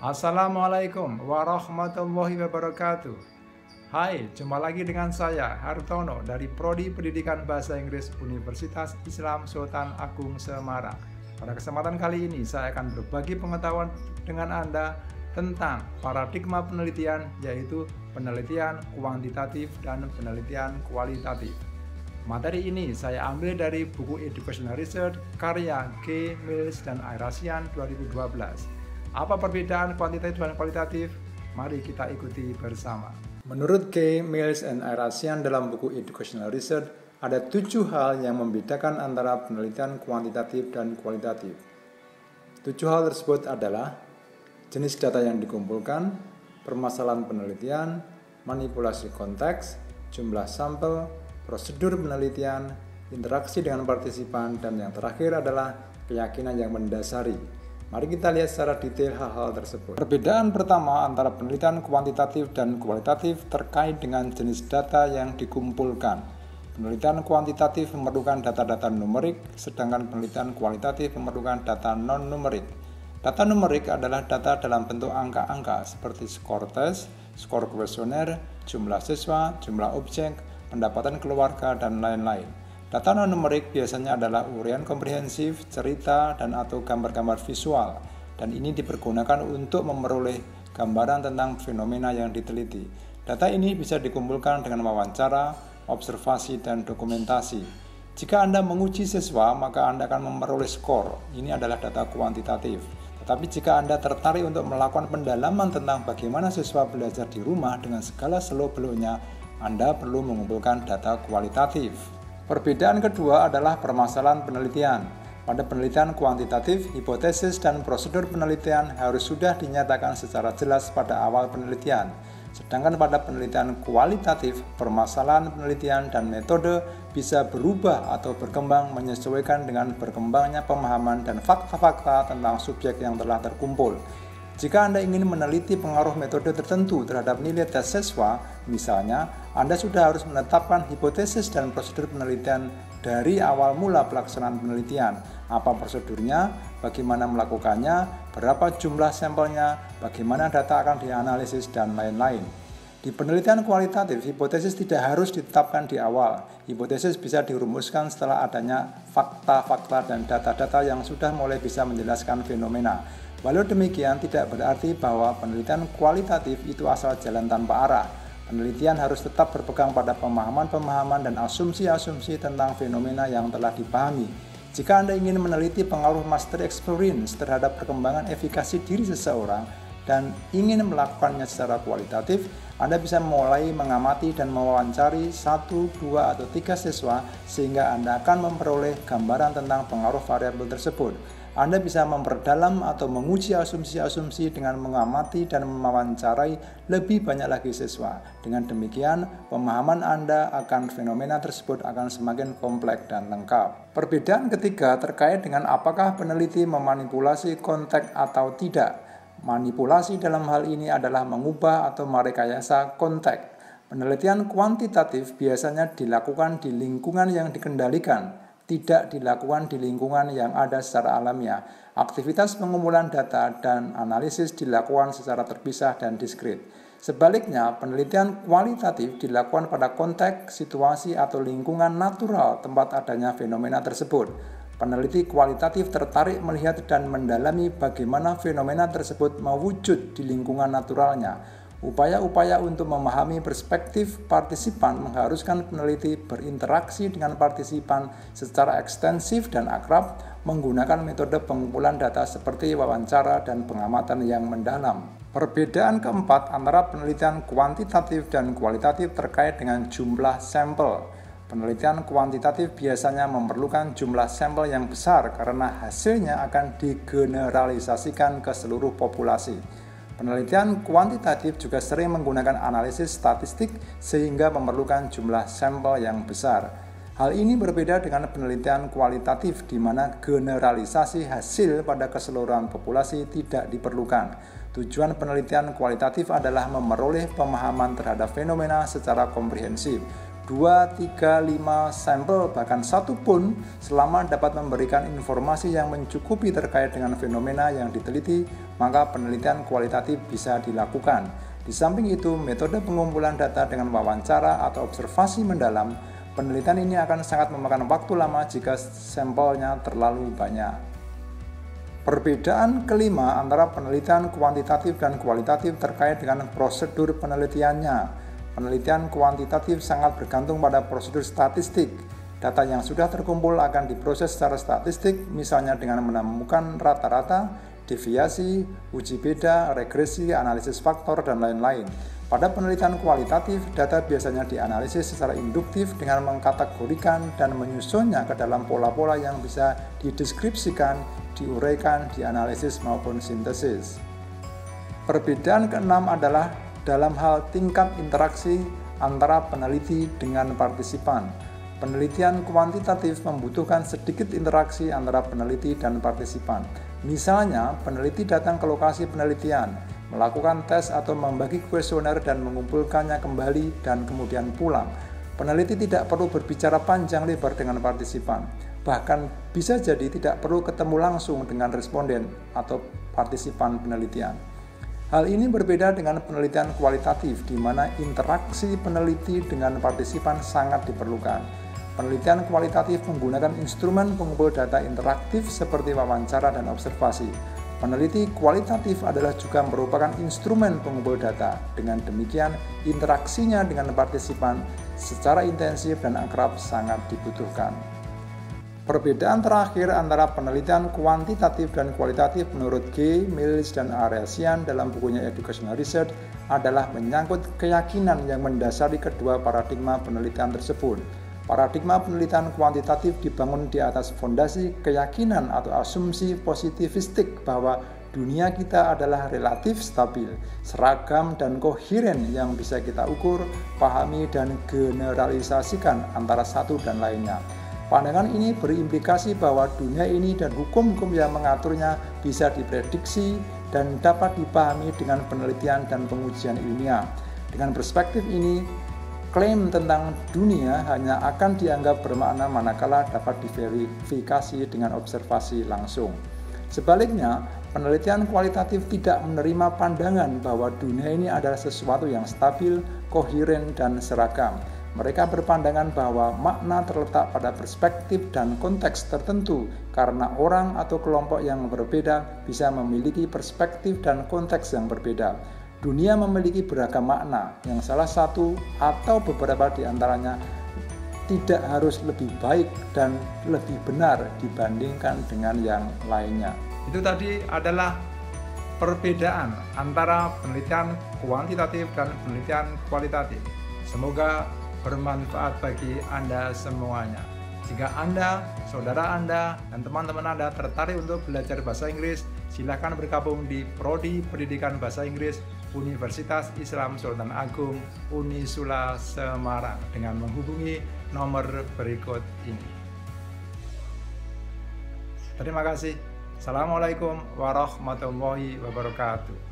Assalamualaikum warahmatullahi wabarakatuh. Hai, jumpa lagi dengan saya Hartono dari Prodi Pendidikan Bahasa Inggris Universitas Islam Sultan Agung Semarang. Pada kesempatan kali ini saya akan berbagi pengetahuan dengan Anda tentang paradigma penelitian, yaitu penelitian kuantitatif dan penelitian kualitatif. Materi ini saya ambil dari buku Educational Research karya G. Mills dan Ayrasyan 2012. Apa perbedaan kuantitatif dan kualitatif? Mari kita ikuti bersama. Menurut G. Mills dan Ayrasyan dalam buku Educational Research, ada 7 hal yang membedakan antara penelitian kuantitatif dan kualitatif. 7 hal tersebut adalah jenis data yang dikumpulkan, permasalahan penelitian, manipulasi konteks, jumlah sampel, prosedur penelitian, interaksi dengan partisipan, dan yang terakhir adalah keyakinan yang mendasari. Mari kita lihat secara detail hal-hal tersebut. Perbedaan pertama antara penelitian kuantitatif dan kualitatif terkait dengan jenis data yang dikumpulkan. Penelitian kuantitatif memerlukan data-data numerik, sedangkan penelitian kualitatif memerlukan data non-numerik. Data numerik adalah data dalam bentuk angka-angka seperti skor tes, skor kuesioner, jumlah siswa, jumlah objek, pendapatan keluarga, dan lain-lain. Data non-numerik biasanya adalah uraian komprehensif, cerita, dan atau gambar-gambar visual, dan ini dipergunakan untuk memperoleh gambaran tentang fenomena yang diteliti. Data ini bisa dikumpulkan dengan wawancara, observasi, dan dokumentasi. Jika Anda menguji siswa, maka Anda akan memperoleh skor. Ini adalah data kuantitatif. Tetapi jika Anda tertarik untuk melakukan pendalaman tentang bagaimana siswa belajar di rumah dengan segala seluk-beluknya, Anda perlu mengumpulkan data kualitatif. Perbedaan kedua adalah permasalahan penelitian. Pada penelitian kuantitatif, hipotesis dan prosedur penelitian harus sudah dinyatakan secara jelas pada awal penelitian. Sedangkan pada penelitian kualitatif, permasalahan penelitian dan metode bisa berubah atau berkembang menyesuaikan dengan berkembangnya pemahaman dan fakta-fakta tentang subjek yang telah terkumpul. Jika Anda ingin meneliti pengaruh metode tertentu terhadap nilai tes siswa, misalnya, Anda sudah harus menetapkan hipotesis dan prosedur penelitian dari awal mula pelaksanaan penelitian. Apa prosedurnya, bagaimana melakukannya, berapa jumlah sampelnya, bagaimana data akan dianalisis, dan lain-lain. Di penelitian kualitatif, hipotesis tidak harus ditetapkan di awal. Hipotesis bisa dirumuskan setelah adanya fakta-fakta dan data-data yang sudah mulai bisa menjelaskan fenomena. Walau demikian, tidak berarti bahwa penelitian kualitatif itu asal jalan tanpa arah. Penelitian harus tetap berpegang pada pemahaman-pemahaman dan asumsi-asumsi tentang fenomena yang telah dipahami. Jika Anda ingin meneliti pengaruh master experience terhadap perkembangan efikasi diri seseorang dan ingin melakukannya secara kualitatif, Anda bisa mulai mengamati dan mewawancari 1, 2, atau 3 siswa sehingga Anda akan memperoleh gambaran tentang pengaruh variabel tersebut. Anda bisa memperdalam atau menguji asumsi-asumsi dengan mengamati dan mewawancarai lebih banyak lagi siswa. Dengan demikian, pemahaman Anda akan fenomena tersebut akan semakin kompleks dan lengkap. Perbedaan ketiga terkait dengan apakah peneliti memanipulasi konteks atau tidak. Manipulasi dalam hal ini adalah mengubah atau merekayasa konteks. Penelitian kuantitatif biasanya dilakukan di lingkungan yang dikendalikan, tidak dilakukan di lingkungan yang ada secara alamiah. Aktivitas pengumpulan data dan analisis dilakukan secara terpisah dan diskrit. Sebaliknya, penelitian kualitatif dilakukan pada konteks, situasi, atau lingkungan natural tempat adanya fenomena tersebut. Peneliti kualitatif tertarik melihat dan mendalami bagaimana fenomena tersebut mewujud di lingkungan naturalnya. Upaya-upaya untuk memahami perspektif partisipan mengharuskan peneliti berinteraksi dengan partisipan secara ekstensif dan akrab menggunakan metode pengumpulan data seperti wawancara dan pengamatan yang mendalam. Perbedaan keempat antara penelitian kuantitatif dan kualitatif terkait dengan jumlah sampel. Penelitian kuantitatif biasanya memerlukan jumlah sampel yang besar karena hasilnya akan digeneralisasikan ke seluruh populasi. Penelitian kuantitatif juga sering menggunakan analisis statistik sehingga memerlukan jumlah sampel yang besar. Hal ini berbeda dengan penelitian kualitatif di mana generalisasi hasil pada keseluruhan populasi tidak diperlukan. Tujuan penelitian kualitatif adalah memperoleh pemahaman terhadap fenomena secara komprehensif. 2, 3, 5 sampel, bahkan 1 pun selama dapat memberikan informasi yang mencukupi terkait dengan fenomena yang diteliti, maka penelitian kualitatif bisa dilakukan. Di samping itu, metode pengumpulan data dengan wawancara atau observasi mendalam, penelitian ini akan sangat memakan waktu lama jika sampelnya terlalu banyak. Perbedaan kelima antara penelitian kuantitatif dan kualitatif terkait dengan prosedur penelitiannya. Penelitian kuantitatif sangat bergantung pada prosedur statistik. Data yang sudah terkumpul akan diproses secara statistik, misalnya dengan menemukan rata-rata, deviasi, uji beda, regresi, analisis faktor, dan lain-lain. Pada penelitian kualitatif, data biasanya dianalisis secara induktif dengan mengkategorikan dan menyusunnya ke dalam pola-pola yang bisa dideskripsikan, diuraikan, dianalisis maupun sintesis. Perbedaan keenam adalah dalam hal tingkat interaksi antara peneliti dengan partisipan. Penelitian kuantitatif membutuhkan sedikit interaksi antara peneliti dan partisipan. Misalnya, peneliti datang ke lokasi penelitian, melakukan tes atau membagi kuesioner dan mengumpulkannya kembali dan kemudian pulang. Peneliti tidak perlu berbicara panjang lebar dengan partisipan. Bahkan bisa jadi tidak perlu ketemu langsung dengan responden atau partisipan penelitian. Hal ini berbeda dengan penelitian kualitatif, di mana interaksi peneliti dengan partisipan sangat diperlukan. Penelitian kualitatif menggunakan instrumen pengumpul data interaktif seperti wawancara dan observasi. Peneliti kualitatif adalah juga merupakan instrumen pengumpul data. Dengan demikian, interaksinya dengan partisipan secara intensif dan akrab sangat dibutuhkan. Perbedaan terakhir antara penelitian kuantitatif dan kualitatif menurut G, Mills, dan Aresian dalam bukunya Educational Research adalah menyangkut keyakinan yang mendasari kedua paradigma penelitian tersebut. Paradigma penelitian kuantitatif dibangun di atas fondasi keyakinan atau asumsi positivistik bahwa dunia kita adalah relatif stabil, seragam, dan koheren yang bisa kita ukur, pahami, dan generalisasikan antara satu dan lainnya. Pandangan ini berimplikasi bahwa dunia ini dan hukum-hukum yang mengaturnya bisa diprediksi dan dapat dipahami dengan penelitian dan pengujian ilmiah. Dengan perspektif ini, klaim tentang dunia hanya akan dianggap bermakna manakala dapat diverifikasi dengan observasi langsung. Sebaliknya, penelitian kualitatif tidak menerima pandangan bahwa dunia ini adalah sesuatu yang stabil, koheren, dan seragam. Mereka berpandangan bahwa makna terletak pada perspektif dan konteks tertentu karena orang atau kelompok yang berbeda bisa memiliki perspektif dan konteks yang berbeda. Dunia memiliki beragam makna yang salah satu atau beberapa di antaranya tidak harus lebih baik dan lebih benar dibandingkan dengan yang lainnya. Itu tadi adalah perbedaan antara penelitian kuantitatif dan penelitian kualitatif. Semoga bermanfaat bagi Anda semuanya. Jika Anda, saudara Anda, dan teman-teman Anda tertarik untuk belajar bahasa Inggris, silakan bergabung di Prodi Pendidikan Bahasa Inggris Universitas Islam Sultan Agung Unisula Semarang dengan menghubungi nomor berikut ini. Terima kasih. Assalamualaikum warahmatullahi wabarakatuh.